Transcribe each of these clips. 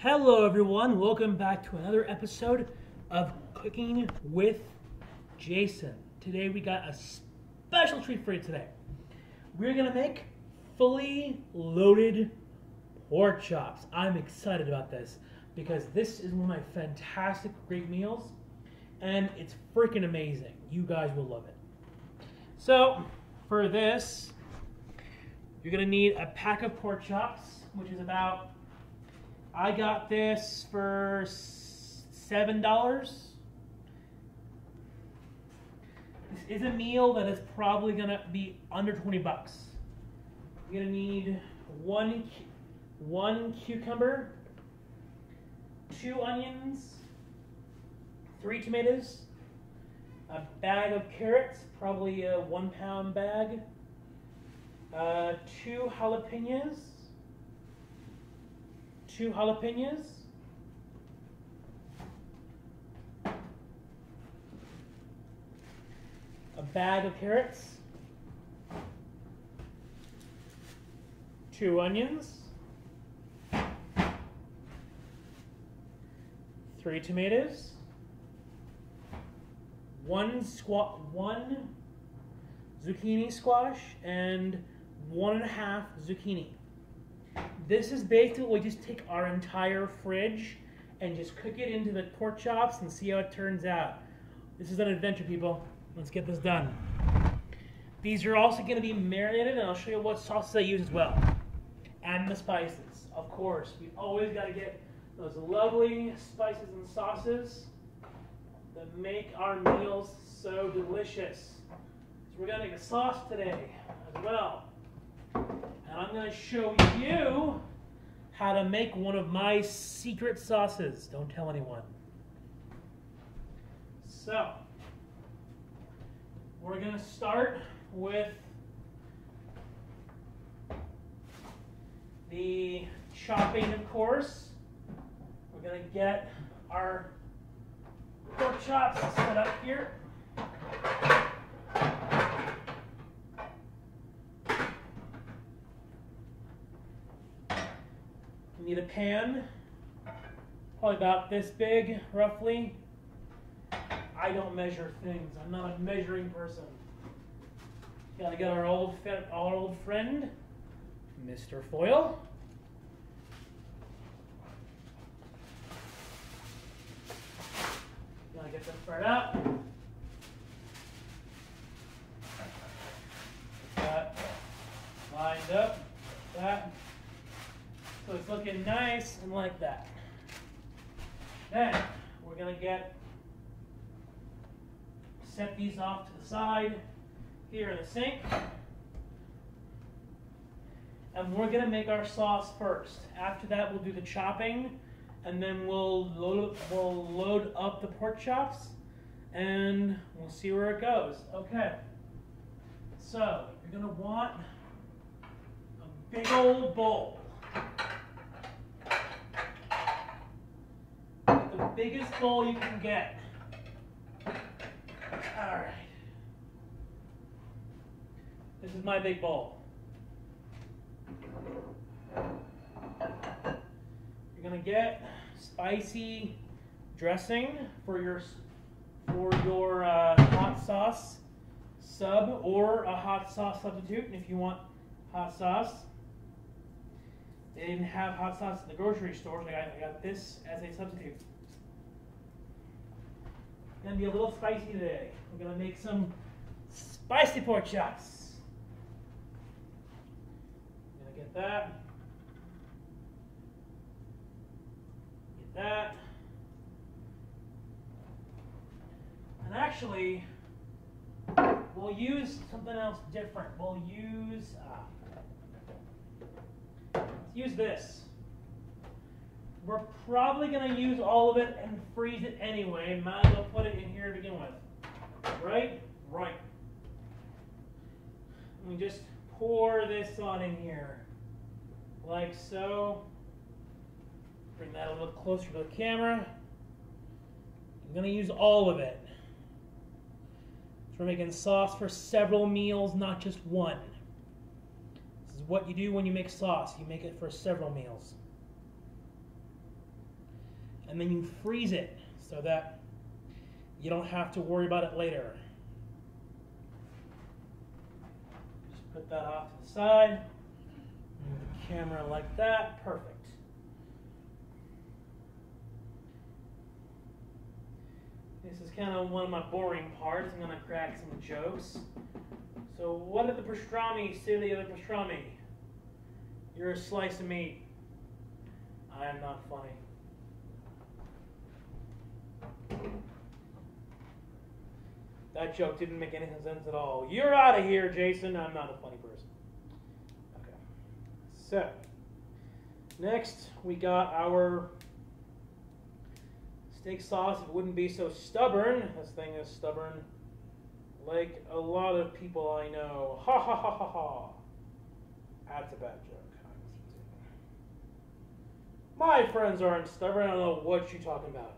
Hello everyone, welcome back to another episode of Cooking with Jason. Today we got a special treat for you today. We're gonna make fully loaded pork chops. I'm excited about this because this is one of my fantastic great meals and it's freaking amazing. You guys will love it. So for this, you're gonna need a pack of pork chops, which is about, I got this for $7. This is a meal that is probably gonna be under 20 bucks. You're gonna need one cucumber, 2 onions, 3 tomatoes, a bag of carrots, probably a 1 pound bag, 2 jalapenos, a bag of carrots, 2 onions, 3 tomatoes, 1 zucchini squash, and 1.5 zucchini. This is basically we just take our entire fridge and just cook it into the pork chops and see how it turns out. This is an adventure, people. Let's get this done. These are also going to be marinated, and I'll show you what sauces I use as well. And the spices. Of course, we always got to get those lovely spices and sauces that make our meals so delicious. So we're going to make a sauce today as well. And I'm going to show you how to make one of my secret sauces. Don't tell anyone. So, we're going to start with the chopping, of course. We're going to get our pork chops set up here. You need a pan, probably about this big, roughly. I don't measure things. I'm not a measuring person. Gotta get our old friend, Mr. Foil. Gotta get this spread out. Get that lined up. That. So it's looking nice and like that. Then we're going to set these off to the side here in the sink. And we're going to make our sauce first. After that we'll do the chopping, and then we'll load up the pork chops and we'll see where it goes. Okay. So you're going to want a big old bowl. The biggest bowl you can get. Alright. This is my big bowl. You're going to get spicy dressing for your hot sauce sub, or a hot sauce substitute if you want hot sauce. They didn't have hot sauce in the grocery store, so I got this as a substitute. Gonna be a little spicy today. We're gonna make some spicy pork chops. Gonna get that. Get that. And actually, we'll use something else different. We'll use use this. We're probably going to use all of it and freeze it anyway. Might as well put it in here to begin with. Right? Right. We just pour this on in here. Like so. Bring that a little closer to the camera. I'm going to use all of it. So we're making sauce for several meals, not just one. This is what you do when you make sauce. You make it for several meals. and then you freeze it so that you don't have to worry about it later. Just put that off to the side. Move the camera like that. Perfect. This is kind of one of my boring parts. I'm going to crack some jokes. So what did the pastrami say to the other pastrami? You're a slice of meat. I am not funny. That joke didn't make any sense at all. You're out of here, Jason. I'm not a funny person. Okay. So, next we got our steak sauce. It wouldn't be so stubborn. This thing is stubborn like a lot of people I know. Ha ha ha ha ha. That's a bad joke. My friends aren't stubborn. I don't know what you're talking about.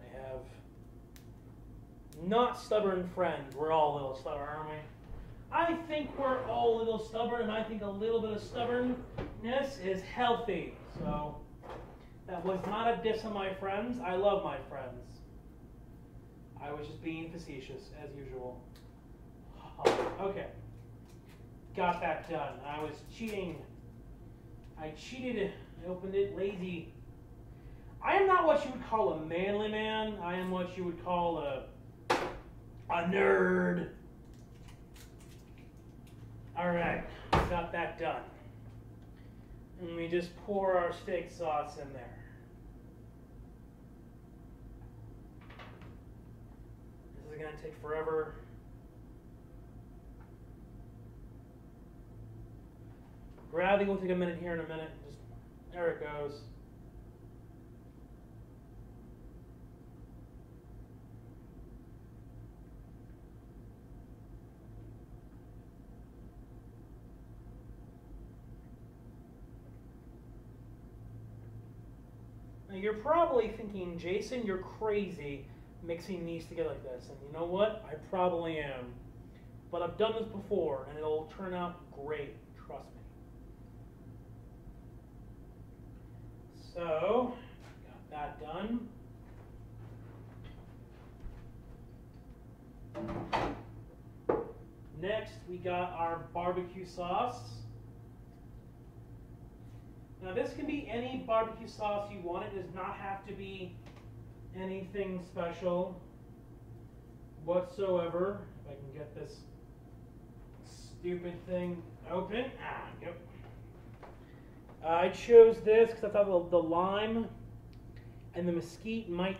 I have not stubborn friends. We're all a little stubborn, aren't we? I think we're all a little stubborn, and I think a little bit of stubbornness is healthy. So that was not a diss on my friends. I love my friends. I was just being facetious, as usual. Okay. Got that done. I was cheating. I cheated. I opened it lazy. I am not what you would call a manly man. I am what you would call a nerd. Alright, got that done. And we just pour our steak sauce in there. This is going to take forever. Gravity will take a minute here in a minute. Just there it goes. Now you're probably thinking, Jason, you're crazy mixing these together like this. And you know what? I probably am. But I've done this before, and it'll turn out great. Trust me. So, got that done. Next, we got our barbecue sauce. Now, this can be any barbecue sauce you want. It does not have to be anything special whatsoever. If I can get this stupid thing open. Yep. I chose this because I thought the lime and the mesquite might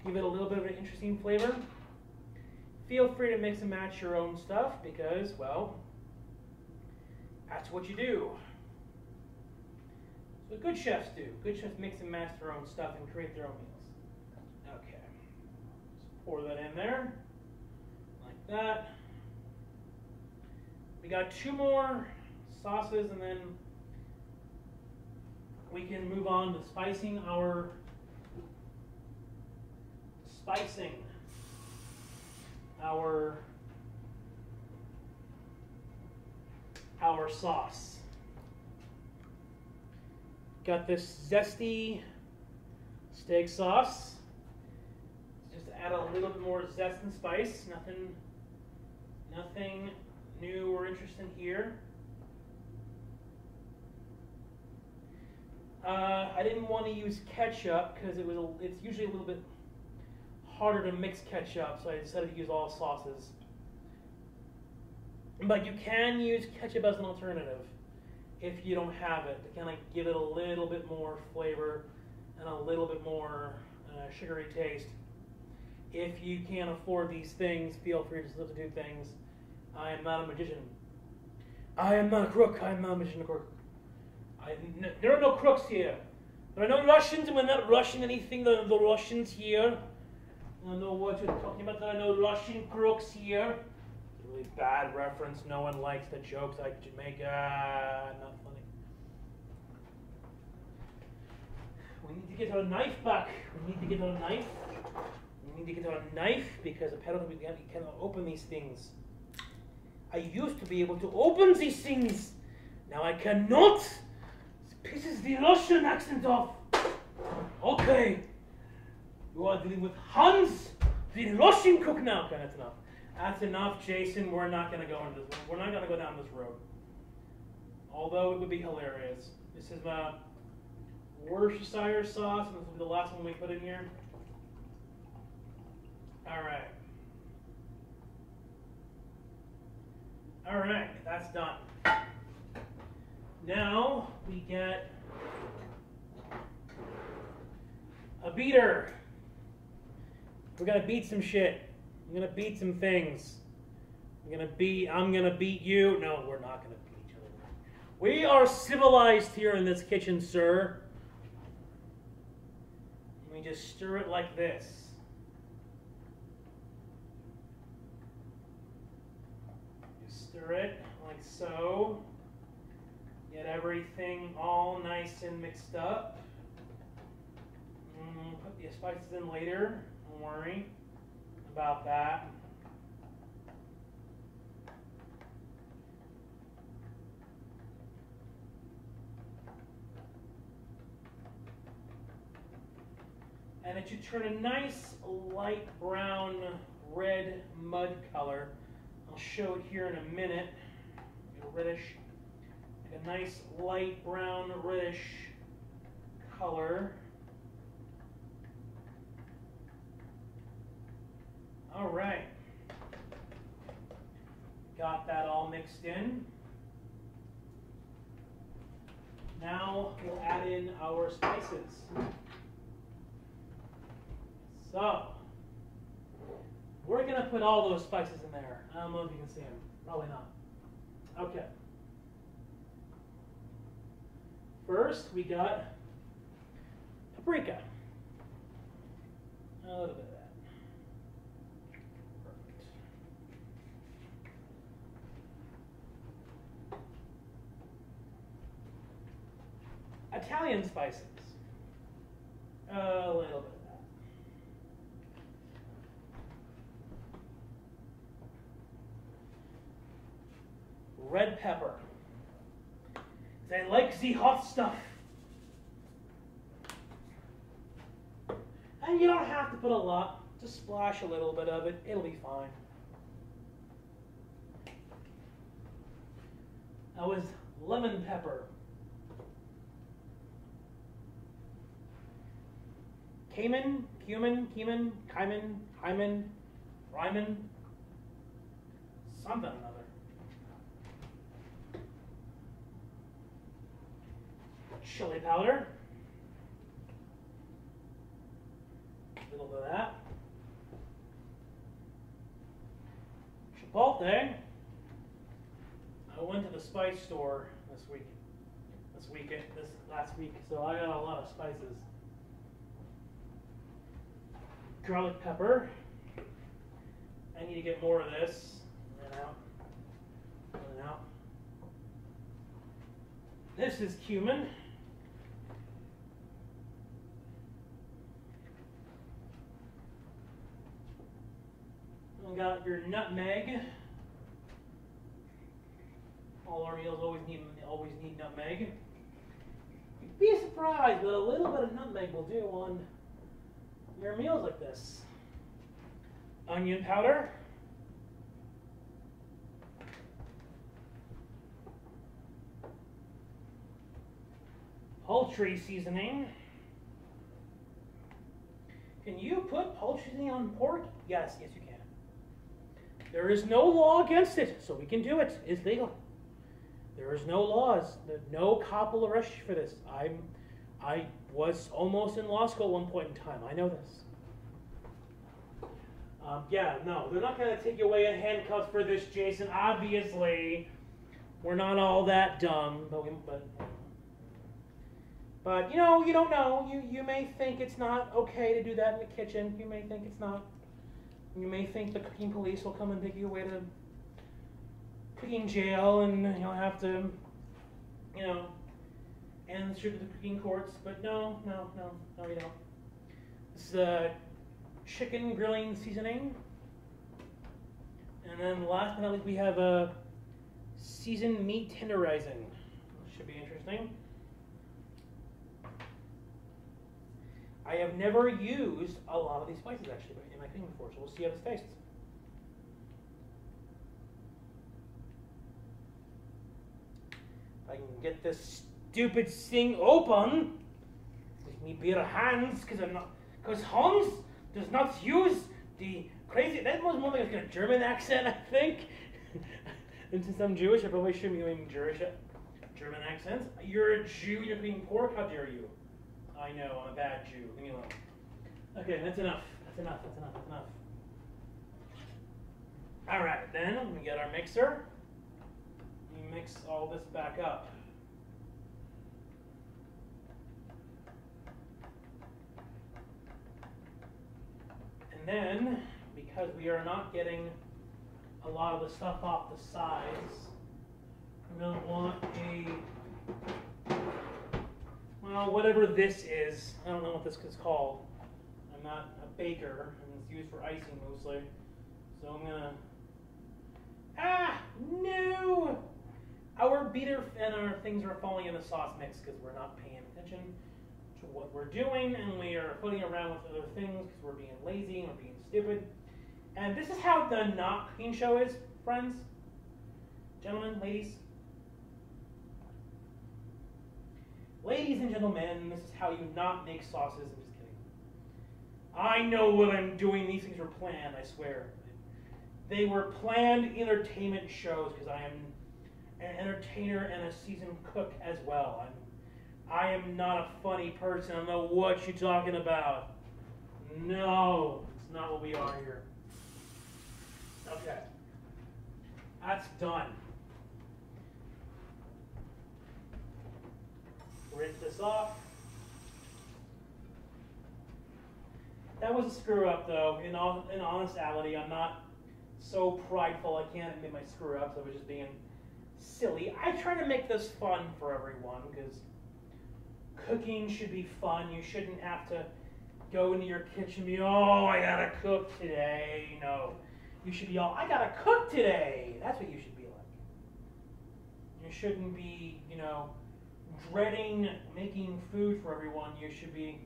give it a little bit of an interesting flavor. Feel free to mix and match your own stuff because, well, that's what you do. So good chefs do. Good chefs mix and match their own stuff and create their own meals. Okay. Just pour that in there like that. We got 2 more sauces and then we can move on to spicing our sauce. Got this zesty steak sauce. Just add a little bit more zest and spice. Nothing new or interesting here. I didn't want to use ketchup because it's usually a little bit harder to mix ketchup, so I decided to use all sauces. But you can use ketchup as an alternative if you don't have it, to kind of give it a little bit more flavor and a little bit more sugary taste. If you can't afford these things, feel free to substitute things. I am not a magician. I am not a crook. I am not a magician or crook. There are no crooks here. There are no Russians, and we're not rushing anything. There are no Russians here. I don't know what you're talking about. There are no Russian crooks here. It's a really bad reference. No one likes the jokes I make. Not funny. We need to get our knife back. We need to get our knife. We need to get our knife because apparently we cannot open these things. I used to be able to open these things. Now I cannot. It's This is the Russian accent of. Okay. You are dealing with Hans, the Russian cook now. Okay, that's enough. That's enough, Jason. We're not going to go into this. We're not going to go down this road. Although it would be hilarious. This is Worcestershire sauce, and this will be the last one we put in here. Alright. Alright, that's done. Now we get a beater. We're gonna beat some shit. I'm gonna beat some things. I'm gonna beat you. No, we're not gonna beat each other. We are civilized here in this kitchen, sir. We just stir it like this. You stir it like so. Get everything all nice and mixed up. Put the spices in later. Don't worry about that. And it should turn a nice light brown red mud color. I'll show it here in a minute. Reddish, like a nice light brown reddish color. All right. Got that all mixed in. Now we'll add in our spices. So, we're going to put all those spices in there. I don't know if you can see them. Probably not. Okay. First, we got paprika. A little bit of that. Perfect. Italian spices. A little bit of that. Red pepper. They like the hot stuff. And you don't have to put a lot. Just splash a little bit of it. It'll be fine. That was lemon pepper. Cumin, Ryman, something or another. Chili powder. A little bit of that. Chipotle. I went to the spice store this last week, so I got a lot of spices. Garlic pepper. I need to get more of this. In and out. This is cumin. You got your nutmeg. All our meals always need nutmeg. You'd be surprised what a little bit of nutmeg will do on your meals like this. Onion powder. Poultry seasoning. Can you put poultry seasoning on pork? Yes, you can. There is no law against it, so we can do it. It's legal. There is no laws. There's no cop will arrest you for this. I was almost in law school at one point in time. I know this. Yeah, no, they're not going to take you away in handcuffs for this, Jason. Obviously, we're not all that dumb, but you know, you don't know. You may think it's not okay to do that in the kitchen. You may think it's not. You may think the cooking police will come and take you away to cooking jail, and you'll have to, answer to the cooking courts. But no, you don't. This is chicken grilling seasoning, and then last but not least, we have a seasoned meat tenderizing. Should be interesting. have never used a lot of these spices actually in my cooking before, so we'll see how this tastes. If I can get this stupid thing open with me bare hands, because Hans does not use the crazy, that was more like a German accent, I think. And since I'm Jewish, I probably shouldn't be doing German accents. You're a Jew, you're eating pork, how dare you? I know, I'm a bad Jew, leave me alone. Okay, that's enough. That's enough. Alright, then we get our mixer. We mix all this back up. And then, because we are not getting a lot of the stuff off the sides, we're going to want well, whatever this is. I don't know what this is called. I'm not a baker, and it's used for icing mostly. So I'm going to... no! Our beater and our things are falling in the sauce mix because we're not paying attention to what we're doing, and we are putting around with other things because we're being lazy and we're being stupid. And this is how the not cooking show is, friends, gentlemen, ladies. Ladies and gentlemen, this is how you not make sauces. I'm just kidding. I know what I'm doing. These things were planned, I swear. They were planned entertainment shows because I am an entertainer and a seasoned cook as well. I am not a funny person. I don't know what you're talking about. No, it's not what we are here. Okay. That's done. Rinse this off. That was a screw up though. In honesty, I'm not so prideful I can't admit my screw ups. I was just being silly. I try to make this fun for everyone because cooking should be fun. You shouldn't have to go into your kitchen and be, oh, I gotta cook today. No. You should be all, I gotta cook today. That's what you should be like. You shouldn't be, dreading making food for everyone. You should be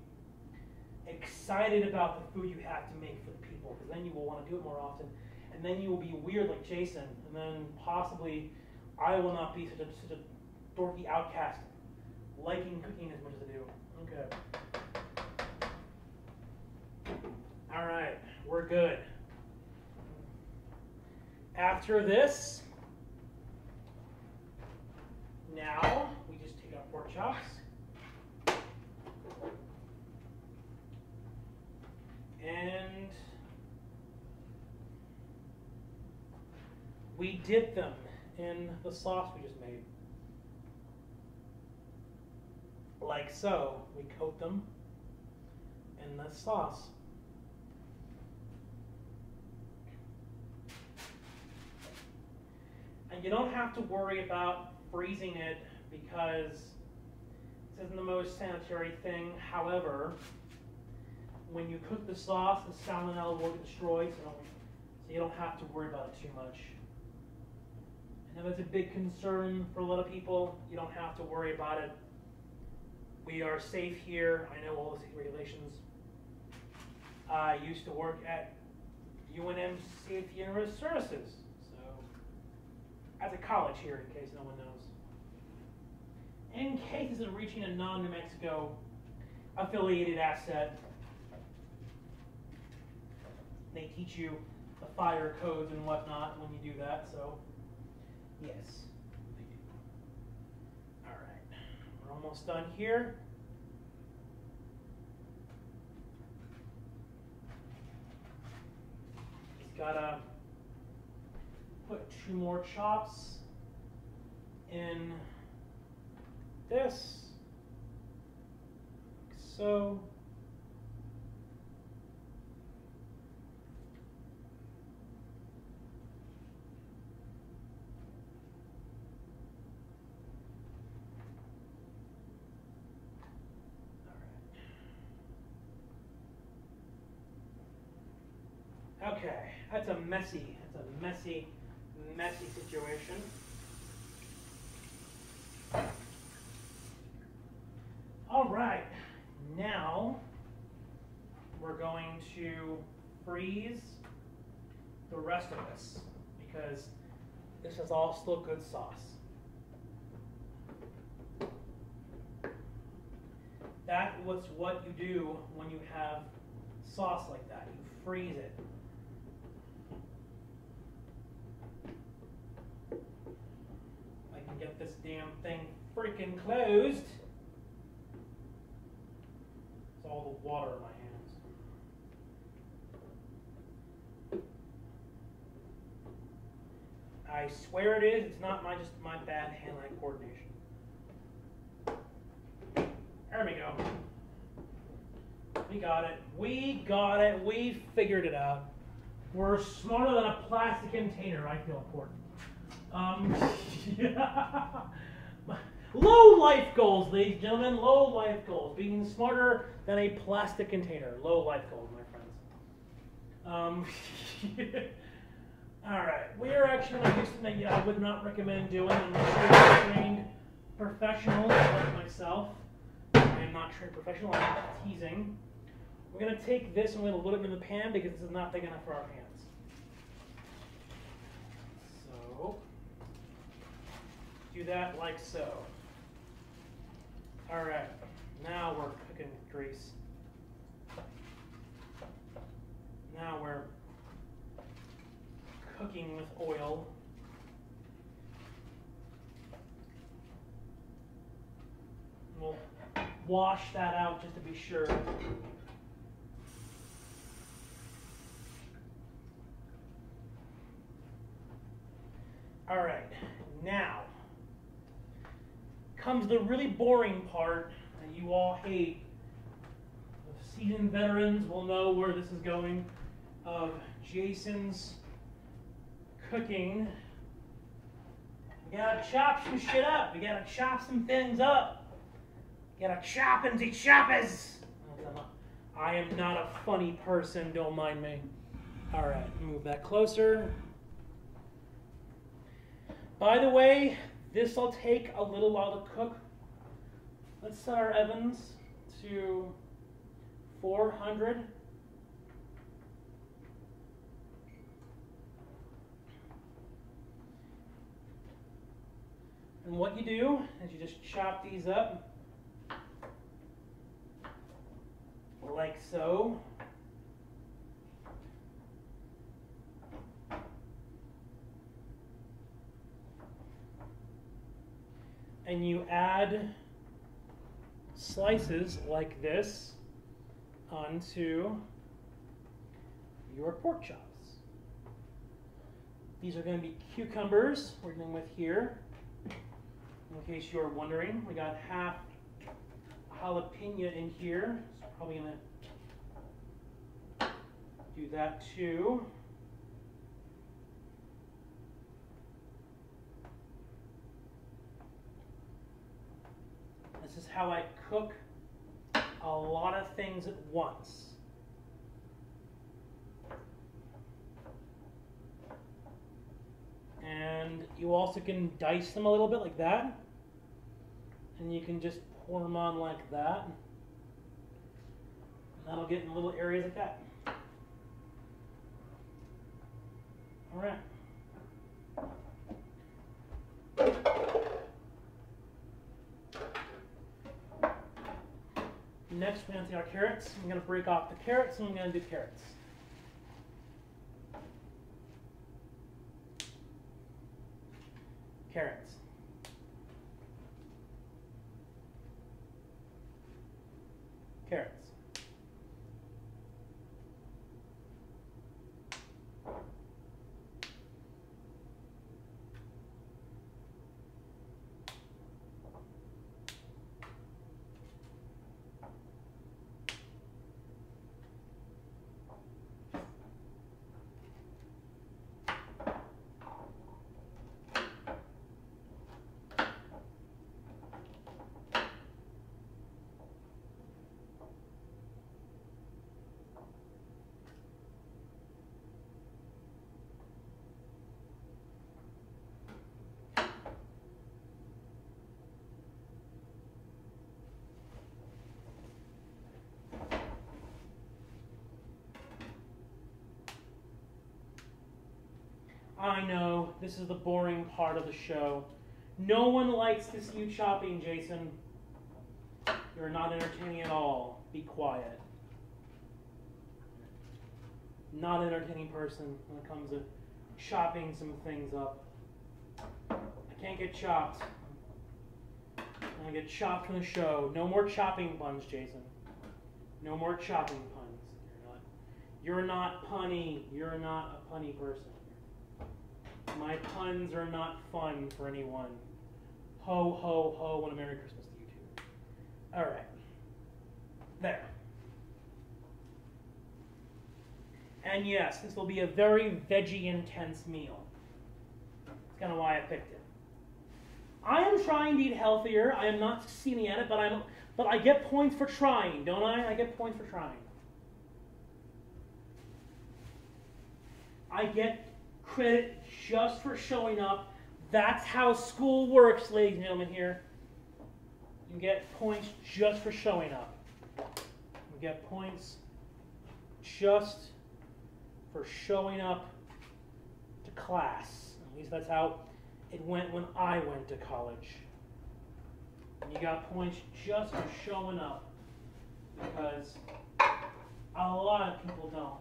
excited about the food you have to make for the people, because then you will want to do it more often, and then you will be weird like Jason, and then possibly I will not be such a dorky outcast liking cooking as much as I do. Okay. Alright, we're good. After this, now we just take our pork chops and we dip them in the sauce we just made. Like so, we coat them in the sauce. And you don't have to worry about freezing it because this isn't the most sanitary thing. However, when you cook the sauce, the salmonella will get destroyed, so you don't have to worry about it too much. I know that's a big concern for a lot of people. You don't have to worry about it. We are safe here. I know all the safety regulations. I used to work at UNM Safety University Services, so at the college here, in case no one knows. In case this is reaching a non-New Mexico affiliated asset, they teach you the fire codes and whatnot when you do that, so yes, they do. Alright, we're almost done here. Just gotta put 2 more chops in this, like so. Okay, that's a messy situation. All right, now freeze the rest of this because this is all still good sauce. That was what you do when you have sauce like that. You freeze it. I can get this damn thing freaking closed. It's all the water in my hands. I swear it is. It's not just my bad hand-eye coordination. There we go. We got it. We got it. We figured it out. We're smarter than a plastic container. I feel important. Yeah. Low life goals, ladies and gentlemen. Low life goals. Being smarter than a plastic container. Low life goals, my friends. All right. We are actually going to do something I would not recommend doing unless you're a trained professional like myself. I am not trained professional. I'm teasing. We're going to take this and we're going to load it in the pan because this is not big enough for our hands. So, do that like so. All right. Now we're cooking with grease. Now we're cooking with oil. We'll wash that out just to be sure. All right, now comes the really boring part that you all hate. The seasoned veterans will know where this is going. Of Jason's cooking. We gotta chop some shit up. We gotta chop some things up. Gotta chop and the choppers. I am not a funny person, don't mind me. All right, move that closer. By the way, this will take a little while to cook. Let's set our ovens to 400. And what you do is you just chop these up like so. And you add slices like this onto your pork chops. These are going to be cucumbers we're dealing with here. In case you're wondering, we got half jalapeno in here. So probably going to do that too. This is how I cook a lot of things at once. And you also can dice them a little bit like that. And you can just pour them on like that. And that'll get in little areas like that. All right. Next, we're going to take our carrots. I'm going to break off the carrots, and I'm going to do carrots. Carrots. Carrots. I know, this is the boring part of the show. No one likes to see you chopping, Jason. You're not entertaining at all. Be quiet. Not an entertaining person when it comes to chopping some things up. I can't get chopped. I get chopped from the show. No more chopping puns, Jason. No more chopping puns. You're not punny. You're not a punny person. My puns are not fun for anyone. Ho, ho, ho, and a Merry Christmas to you too. All right. There. And yes, this will be a very veggie-intense meal. That's kind of why I picked it. I am trying to eat healthier. I am not succeeding at it, but I get points for trying, don't I? I get points for trying. I get credit just for showing up. That's how school works, ladies and gentlemen here. You get points just for showing up. You get points just for showing up to class. At least that's how it went when I went to college. And you got points just for showing up, because a lot of people don't.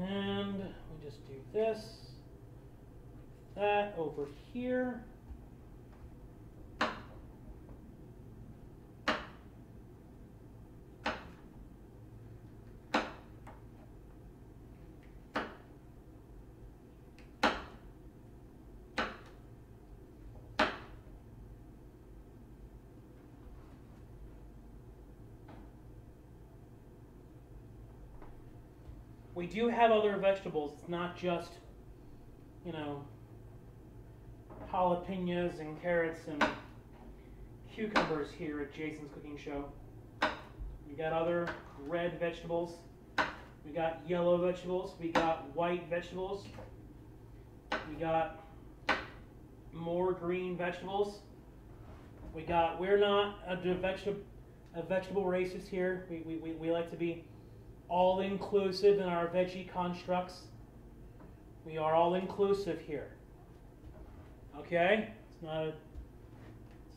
And we just do this, that over here. We do have other vegetables. It's not just, you know, jalapenos and carrots and cucumbers here at Jason's Cooking Show. We got other red vegetables. We got yellow vegetables. We got white vegetables. We got more green vegetables. We're not a vegetable racist here. We like to be all-inclusive in our veggie constructs. We are all-inclusive here. Okay? It's not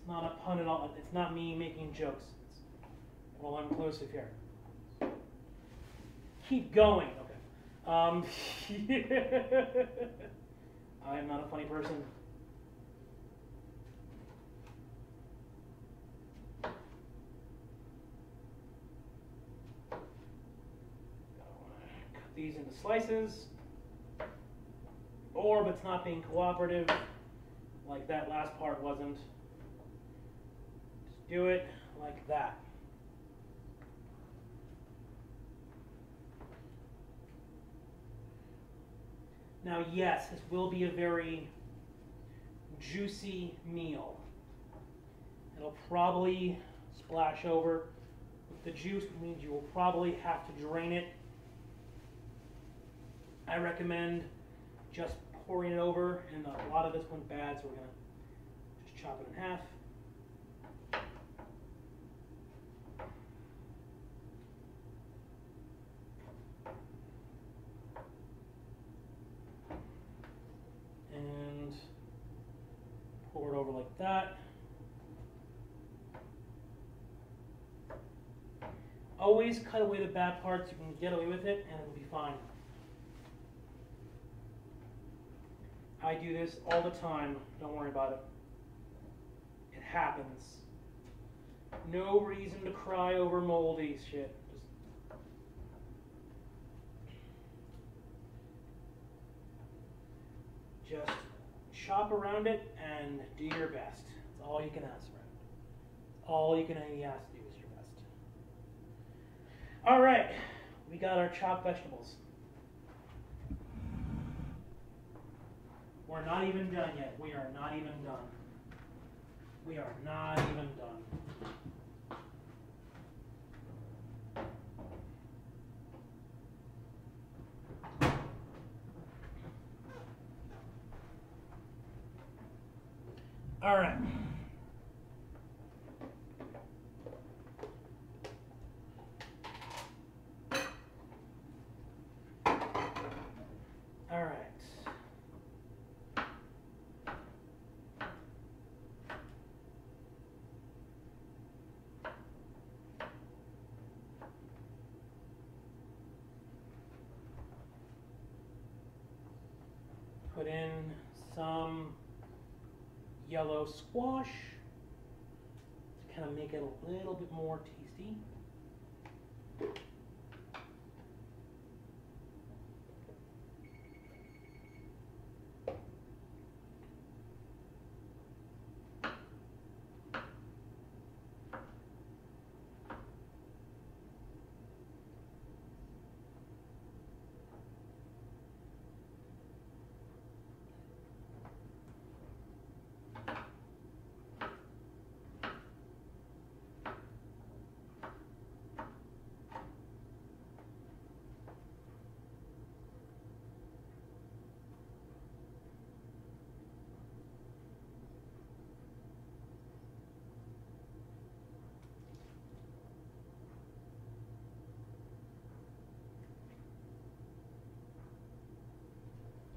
a pun at all. It's not me making jokes. It's all-inclusive here. Keep going. Okay. I am not a funny person. These into slices. Orbit's not being cooperative like that last part wasn't. Just do it like that. Now yes, this will be a very juicy meal. It'll probably splash over with the juice, which means you will probably have to drain it. I recommend just pouring it over, and a lot of this went bad, so we're going to just chop it in half. And pour it over like that. Always cut away the bad parts. You can get away with it, and it'll be fine. I do this all the time. Don't worry about it. It happens. No reason to cry over moldy shit. Just chop around it and do your best. That's all you can ask for. All you can ask to do is your best. All right, we got our chopped vegetables. We're not even done yet. We are not even done. We are not even done. All right. Put in some yellow squash to kind of make it a little bit more tasty.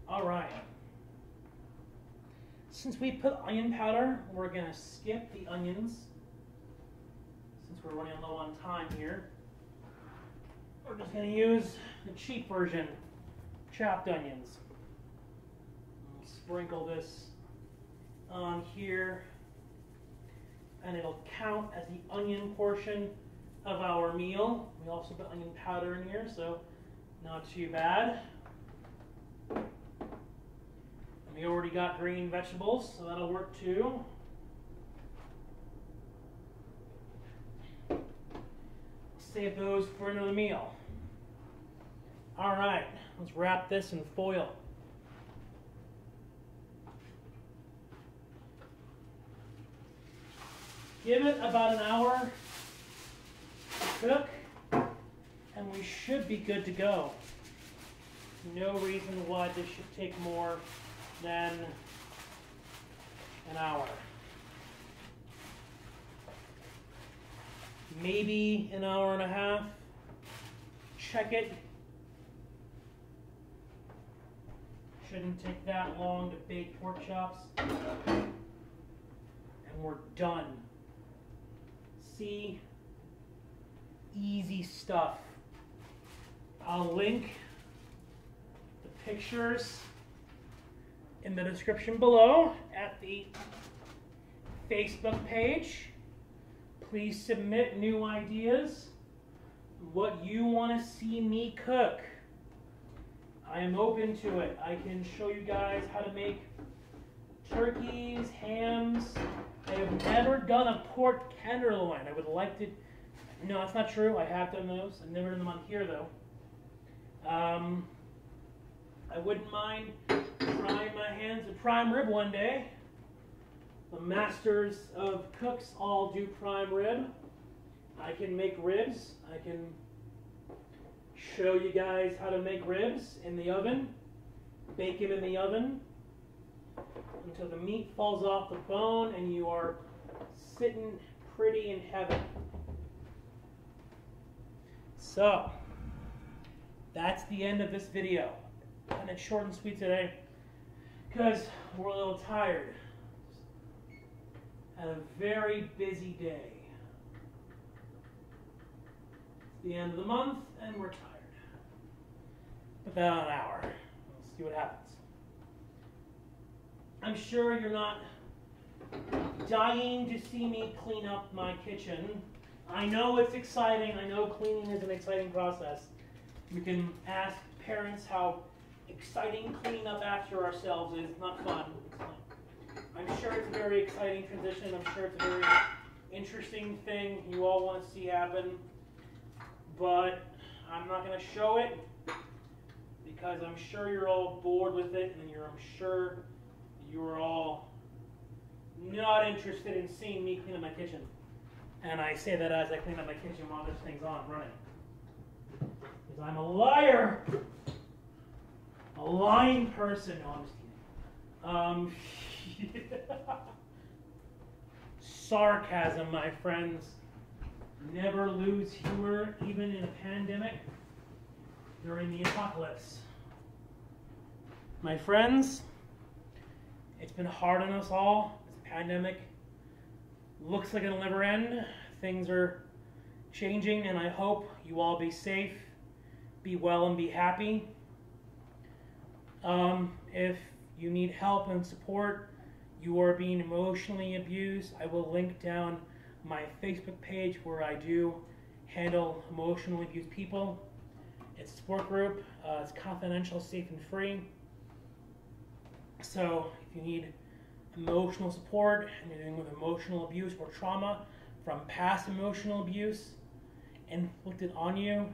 All right. Since we put onion powder, we're going to skip the onions. Since we're running low on time here, we're just going to use the cheap version, chopped onions. We'll sprinkle this on here, and it'll count as the onion portion of our meal. We also put onion powder in here, so not too bad. We already got green vegetables, so that'll work too. Save those for another meal. All right, let's wrap this in foil. Give it about an hour to cook, and we should be good to go. No reason why this should take more than an hour. Maybe an hour and a half. Check it. Shouldn't take that long to bake pork chops. And we're done. See? Easy stuff. I'll link the pictures in the description below at the Facebook page. Please submit new ideas, what you want to see me cook. I am open to it. I can show you guys how to make turkeys, hams. I have never done a pork tenderloin. I would like to. No, that's not true. I have done those. I've never done them on here though. I wouldn't mind trying my hands at prime rib one day. The masters of cooks all do prime rib. I can make ribs. I can show you guys how to make ribs in the oven. Bake them in the oven until the meat falls off the bone and you are sitting pretty in heaven. So, that's the end of this video. And it's short and sweet today because we're a little tired. Had a very busy day. It's the end of the month and we're tired. About an hour. Let's see what happens. I'm sure you're not dying to see me clean up my kitchen. I know it's exciting. I know cleaning is an exciting process. You can ask parents how exciting cleaning up after ourselves is. Not fun. I'm sure it's a very exciting transition. I'm sure it's a very interesting thing you all want to see happen. But I'm not going to show it because I'm sure you're all bored with it and I'm sure you're all not interested in seeing me clean up my kitchen. And I say that as I clean up my kitchen while this thing's on running. Because I'm a liar. A lying person. No, I'm just kidding. Sarcasm, my friends. Never lose humor, even in a pandemic, during the apocalypse. My friends, it's been hard on us all. This pandemic looks like it'll never end. Things are changing, and I hope you all be safe, be well, and be happy. If you need help and support, you are being emotionally abused, I will link down my Facebook page where I do handle emotionally abused people. It's a support group. It's confidential, safe, and free. So if you need emotional support and you're dealing with emotional abuse or trauma from past emotional abuse inflicted on you,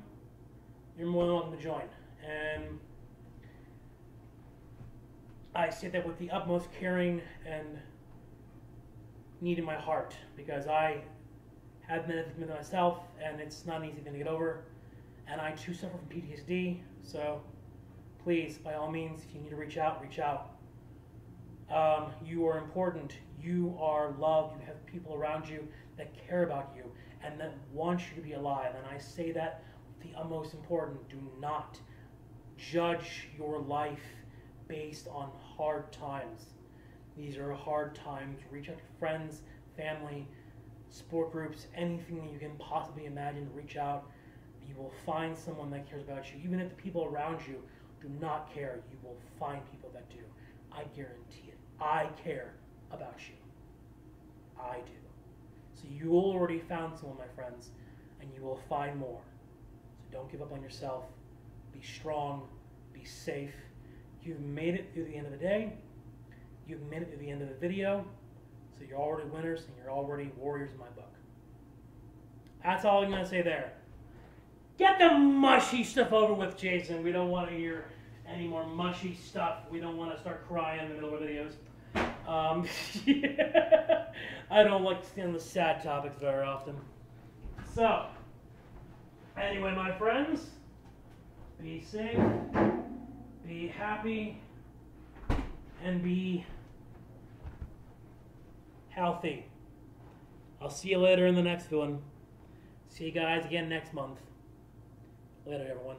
you're more than welcome to join. And I say that with the utmost caring and need in my heart, because I have been a victim myself, and it's not an easy thing to get over. And I too suffer from PTSD, so please, by all means, if you need to reach out, reach out. You are important. You are loved. You have people around you that care about you and that want you to be alive. And I say that with the utmost important. Do not judge your life based on hard times. These are hard times. Reach out to friends, family, support groups, anything that you can possibly imagine. Reach out. You will find someone that cares about you. Even if the people around you do not care, you will find people that do. I guarantee it. I care about you. I do. So you already found someone, my friends, and you will find more. So don't give up on yourself. Be strong. Be safe. You've made it through the end of the day. You've made it through the end of the video. So you're already winners and you're already warriors in my book. That's all I'm going to say there. Get the mushy stuff over with, Jason. We don't want to hear any more mushy stuff. We don't want to start crying in the middle of our videos. Yeah. I don't like to stay on the sad topics very often. So, anyway, my friends, be safe, be happy, and be healthy. I'll see you later in the next one. See you guys again next month. Later, everyone.